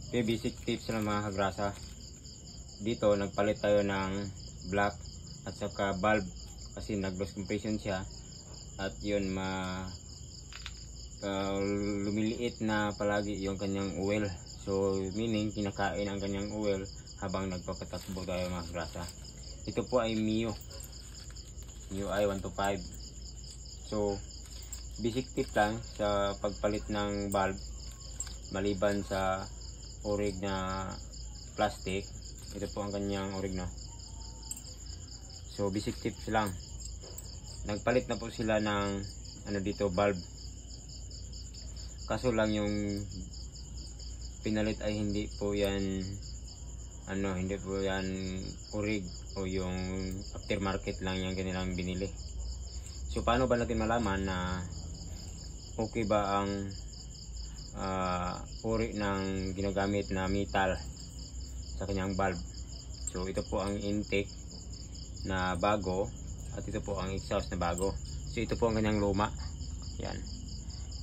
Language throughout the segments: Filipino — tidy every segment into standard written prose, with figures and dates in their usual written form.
Okay, basic tips lang mga kagrasa. Dito nagpalit tayo ng black at saka bulb kasi nag-loss compression siya at yun lumiliit na palagi yung kanyang oil. So meaning kinakain ang kanyang oil habang nagpapatakbo tayo mga kagrasa. Ito po ay MIUI 125. So basic tip lang sa pagpalit ng bulb maliban sa orig na plastic. Ito po ang kanyang orig, no? So basic tips lang. Nagpalit na po sila ng dito bulb. Kaso lang yung pinalit ay hindi po yan orig o yung aftermarket lang yung kanilang binili. So paano ba natin malaman na okay ba ang uri ng ginagamit na metal sa kanyang bulb? So ito po ang intake na bago at ito po ang exhaust na bago. So ito po ang kanyang luma. Yan.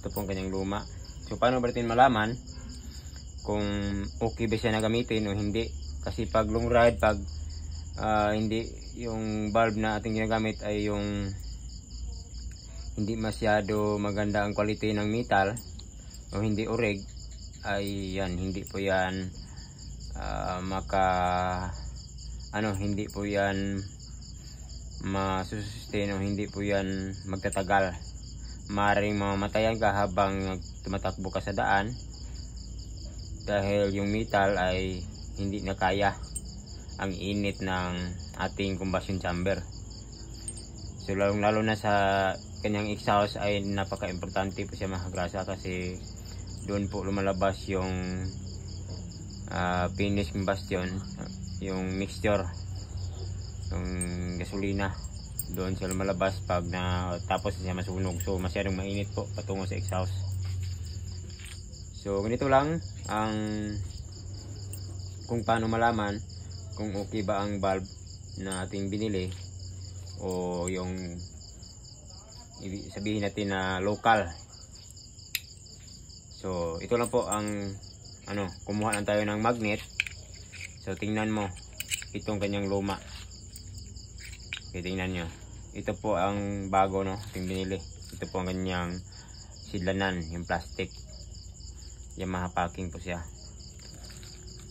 Ito po ang kanyang luma. So paano ba natin malaman kung okay ba siya na gamitin o hindi? Kasi pag long ride, pag hindi yung bulb na ating ginagamit ay yung hindi masyado maganda ang quality ng metal o hindi orig, ay yan, hindi po yan hindi po yan masusustain o hindi po yan magtatagal. Maaaring mamatayan ka habang tumatakbo ka sa daan dahil yung metal ay hindi na kaya ang init ng ating combustion chamber. So lalo na sa kanyang exhaust ay napaka-importante po siya mga kagrasa kasi doon po lumalabas yung finished combustion, yung mixture, yung gasolina. Doon siya lumalabas pag tapos siya masunog. So masyadong mainit po patungo sa exhaust. So ganito lang ang kung paano malaman kung okay ba ang bulb na ating binili o yung sabihin natin na local. So ito lang po ang kumuha lang tayo ng magnet. So tingnan mo itong kanyang luma. Okay, tingnan nyo. Ito po ang bago, no, ating binili. Ito po ang kanyang sidlanan, yung plastic. Yamaha packing po siya.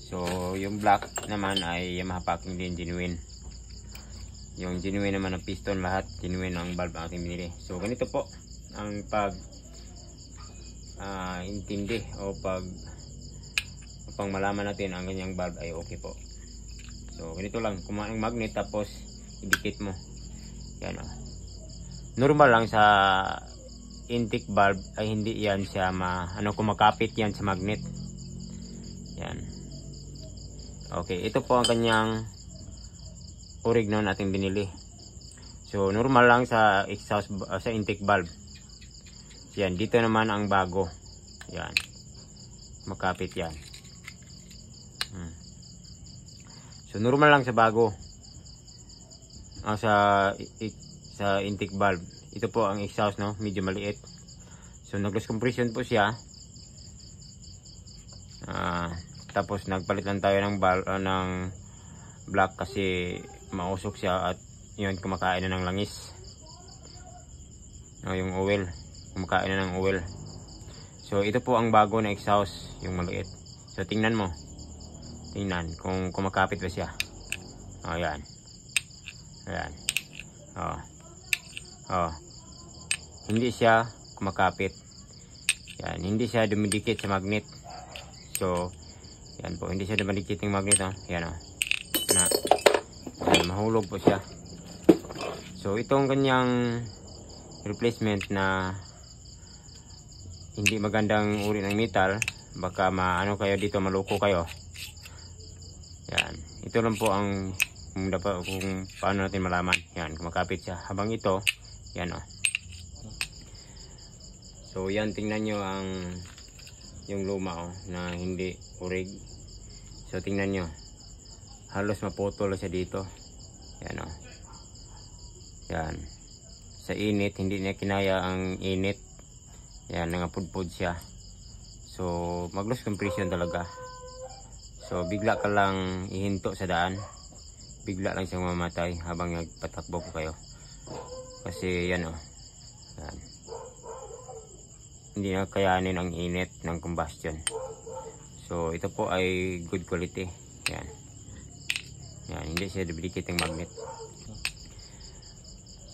So yung black naman ay Yamaha packing din, genuine. Yung genuine naman ng piston, lahat genuine ang bulb ang ating binili. So ganito po ang intindi o upang malaman natin ang ganyang bulb ay okay po. So ganito lang, kumuha ng magnet tapos idikit mo. Yan o. Normal lang sa intake bulb ay hindi yan siya kumakapit yan sa magnet. Yan. Okay, ito po ang kanyang orig noon ating binili. So normal lang sa exhaust sa intake bulb. Yan, dito naman ang bago. Yan. Makapit yan. So normal lang sa bago. Sa intake bulb. Ito po ang exhaust, no, medyo maliit. So nag-loss compression po siya. Tapos nagpalit lang tayo ng black kasi mausok siya at yun kumakain na ng langis. Yung oil, kumakain na ng oil. So ito po ang bago na exhaust, yung maliit. So tingnan mo. Tingnan kung kumakapit ba siya. Ayan. Ayan. Hindi siya kumakapit. Yan, hindi siya dumidikit sa magnet. So yan po, hindi siya dumidikit ng magnet, oh. Yan, oh. Yan, mahulog po siya. So itong kanyang replacement na hindi magandang uri ng metal, baka kayo dito, maloko kayo. Yan, ito lang po ang kung paano natin malaman. Yan, kumakapit siya. Habang ito, yan, oh. So yan, tingnan nyo yung luma, oh, na hindi urig. So tingnan nyo, halos maputol siya dito. Yan, oh. Yan, sa init, hindi niya kinaya ang init. Yan, nangapudpud siya. So mag-loss compression talaga. So bigla ka lang ihinto sa daan, bigla lang siyang mamatay habang nagpatakbo po kayo. Kasi yan oh, yan. Hindi na kayanin ang init ng combustion. So ito po ay good quality. Yan. Yan, hindi siya duplicating magnet.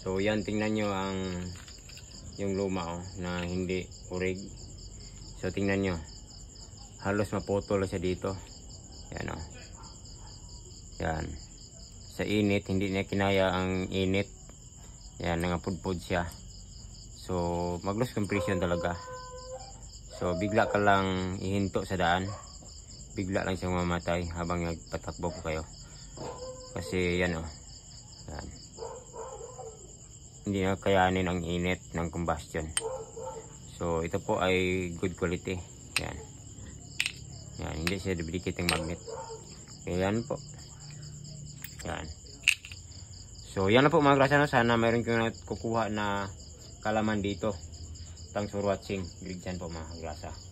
So yan, tingnan nyo yung luma oh, na hindi urig. So tingnan nyo, halos maputol siya dito. Yan oh. Yan. Sa init, hindi niya kinaya ang init. Yan, nangapudpud siya. So mag-loss compression talaga. So bigla ka lang ihinto sa daan, bigla lang siyang mamatay habang nagpatakbo po kayo. Kasi yan oh, yan. Hindi na kayanin ang init ng combustion. So ito po ay good quality. Yan. Yan, hindi siya duplicating magnet. Yan po. Yan. So yan na po mga grasa. Sana mayroon kang kukuha na kalaman dito. Thanks for watching. Grigsan po mga grasa.